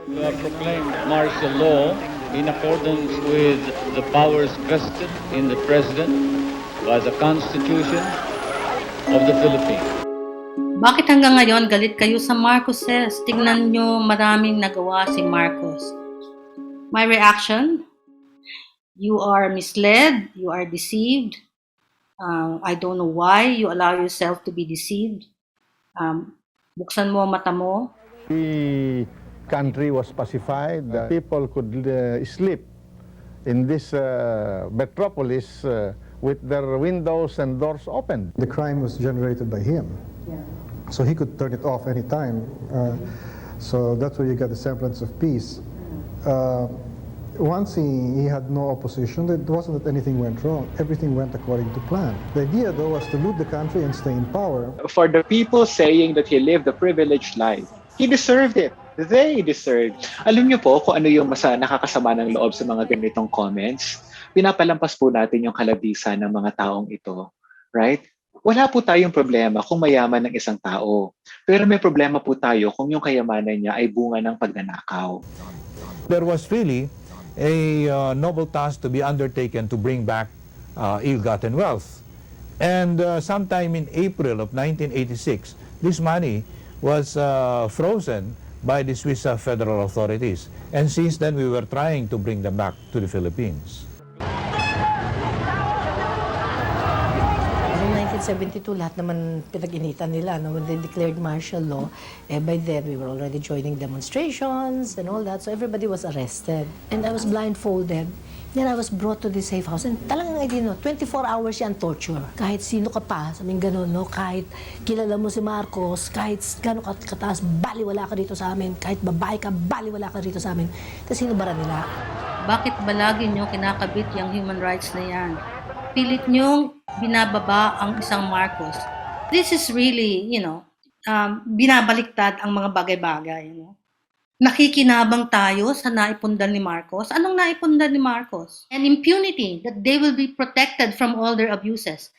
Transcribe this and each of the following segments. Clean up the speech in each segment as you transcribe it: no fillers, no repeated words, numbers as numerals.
You have proclaimed martial law in accordance with the powers vested in the President by the Constitution of the Philippines. Bakit hanggang ngayon galit kayo sa Marcoses? Tignan nyo, maraming nagawa si Marcos. My reaction? You are misled, you are deceived. I don't know why you allow yourself to be deceived. Buksan mo ang mata mo. The country was pacified. People could sleep in this metropolis with their windows and doors open. The crime was generated by him. Yeah. So he could turn it off anytime. So that's where you get the semblance of peace. Once he had no opposition, it wasn't that anything went wrong. Everything went according to plan. The idea, though, was to loot the country and stay in power. For the people saying that he lived a privileged life, he deserved it. They deserved. Alam niyo po kung ano yung nakakasama ng loob sa mga ganitong comments? Pinapalampas po natin yung kalabisan ng mga taong ito. Right? Wala po tayong problema kung mayaman ng isang tao. Pero may problema po tayo kung yung kayamanan niya ay bunga ng pagnanakaw. There was really a noble task to be undertaken to bring back ill-gotten wealth. And sometime in April of 1986, this money was frozen by the Swiss federal authorities. And since then, we were trying to bring them back to the Philippines. Noong 1972, lahat naman pinag-initan nila. No? When they declared martial law, by then we were already joining demonstrations and all that. So everybody was arrested. And I was blindfolded. Then I was brought to the safe house. And talagang I didn't know, 24 hours yan torture. Kahit sino ka pa, sabing gano'n, no? Kahit kilala mo si Marcos, kahit gano'n kataas, baliwala ka dito sa amin. Kahit babae ka, baliwala ka dito sa amin. Tapos sinubara nila. Bakit ba lagi nyo kinakabit yung human rights na yan? Pilit nyong binababa ang isang Marcos. This is really, binabaliktad ang mga bagay-bagay. Nakikinabang tayo sa naipundal ni Marcos. Anong naipundal ni Marcos? And impunity, that they will be protected from all their abuses.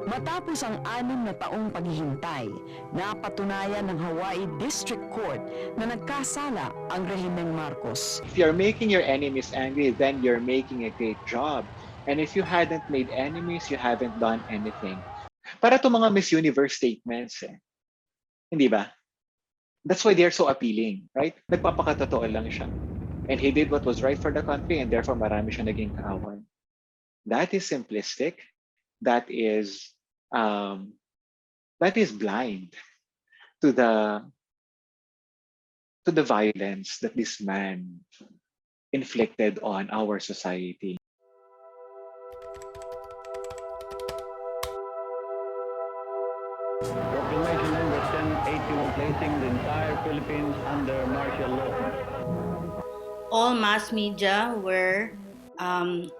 Matapos ang 6 na taong paghihintay, napatunayan ng Hawaii District Court na nagkasala ang rehimeng Marcos. If you're making your enemies angry, then you're making a great job. And if you hadn't made enemies, you haven't done anything. Para to mga Miss Universe statements, hindi ba? That's why they're so appealing, right? Nagpapakatotoo lang siya. And he did what was right for the country and therefore marami siya naging kaaway. That is simplistic. That is blind to the violence that this man inflicted on our society. Proclamation number 1081 placing the entire Philippines under martial law. All mass media were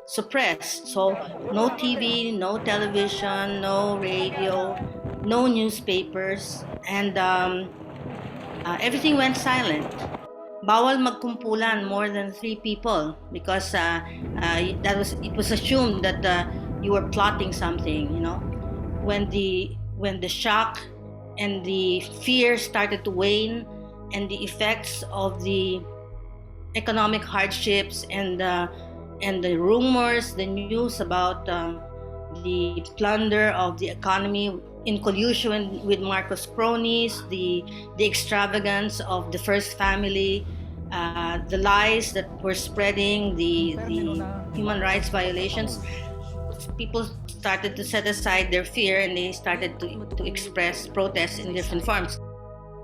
suppressed. So no TV, no television, no radio, no newspapers, and everything went silent. Bawal magkumpulan more than 3 people because it was assumed that you were plotting something. When the shock and the fear started to wane, and the effects of the economic hardships and the rumors, the news about the plunder of the economy in collusion with Marcos cronies, the extravagance of the first family, the lies that were spreading, the human rights violations, people started to set aside their fear and they started to express protests in different forms.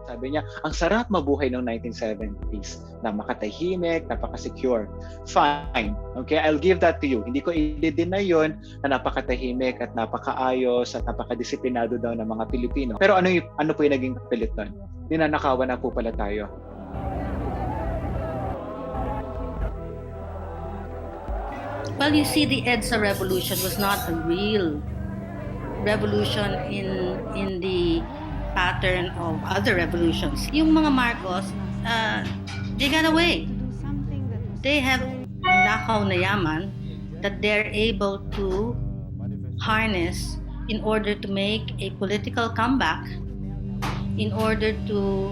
Sabi niya, ang sarap mabuhay ng 1970s na makatahimik, napaka-secure. Fine. Okay, I'll give that to you. Hindi ko i-deny yun na napakatahimik at napakaayos at napakadisiplinado daw ng mga Pilipino. Pero ano po yung naging kapilit nun? Ninanakawan na po pala tayo. Well, you see, the EDSA revolution was not a real revolution in the pattern of other revolutions. Yung mga Marcos, they got away. They have nakaw na yaman that they're able to harness in order to make a political comeback, in order to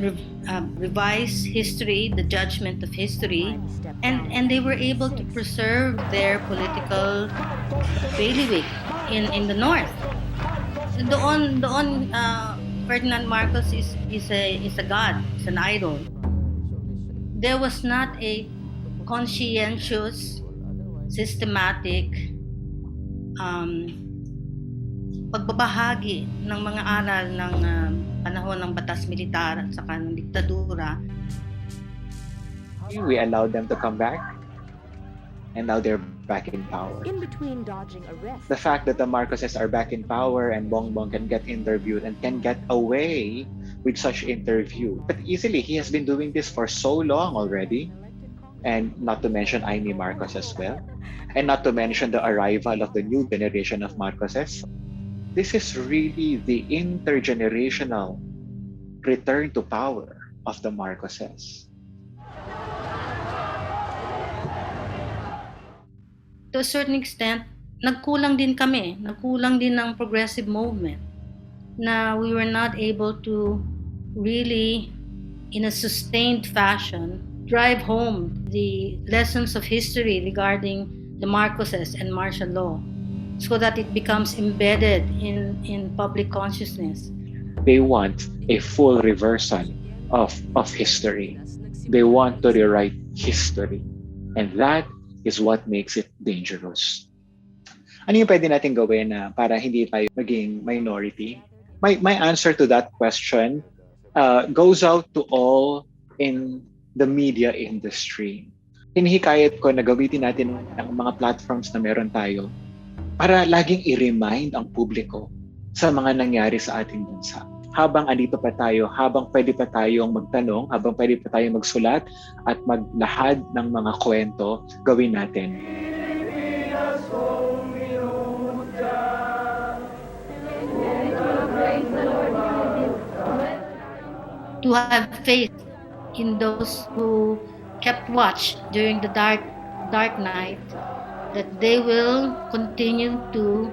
revise history, the judgment of history, and they were able to preserve their political bailiwick in the north. Doon, Ferdinand Marcos is a god, is an idol. There was not a conscientious, systematic pagbabahagi ng mga aral ng panahon ng batas militar at saka ng diktadura. We allowed them to come back, and now they're back in power. In between dodging arrest. The fact that the Marcoses are back in power and Bongbong can get interviewed and can get away with such interview. But easily, he has been doing this for so long already. And not to mention Amy Marcos as well. And not to mention the arrival of the new generation of Marcoses. This is really the intergenerational return to power of the Marcoses. To a certain extent, nagkulang din kami. Nagkulang din ng progressive movement na we were not able to really, in a sustained fashion, drive home the lessons of history regarding the Marcoses and martial law so that it becomes embedded in public consciousness. They want a full reversal of history. They want to rewrite history. And that is what makes it dangerous. Ano yung pwede natin gawin na para hindi tayo maging minority? My answer to that question goes out to all in the media industry. Hinihikayat ko na gamitin natin ang mga platforms na meron tayo para laging i-remind ang publiko sa mga nangyari sa ating bansa. Habang andito pa tayo, habang pwede pa tayong magtanong, habang pwede pa tayong magsulat at maglahad ng mga kwento, gawin natin. To have faith in those who kept watch during the dark night, that they will continue to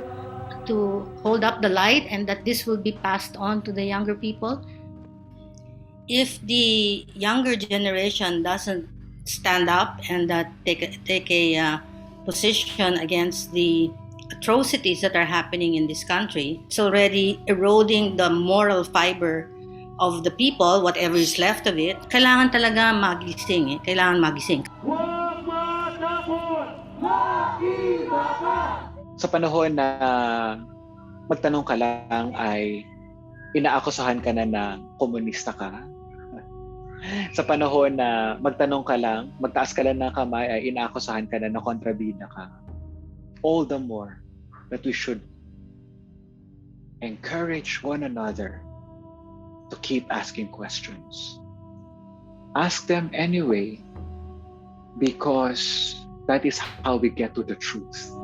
hold up the light and that this will be passed on to the younger people. If the younger generation doesn't stand up and take a position against the atrocities that are happening in this country, it's already eroding the moral fiber of the people, whatever is left of it. Kailangan talaga magising. Kailangan magising. Sa panahon na magtanong ka lang ay inaakusahan ka na ng komunista ka. Sa panahon na magtanong ka lang, magtaas ka lang ng kamay ay inaakusahan ka na kontrabida ka. All the more that we should encourage one another to keep asking questions. Ask them anyway, because that is how we get to the truth.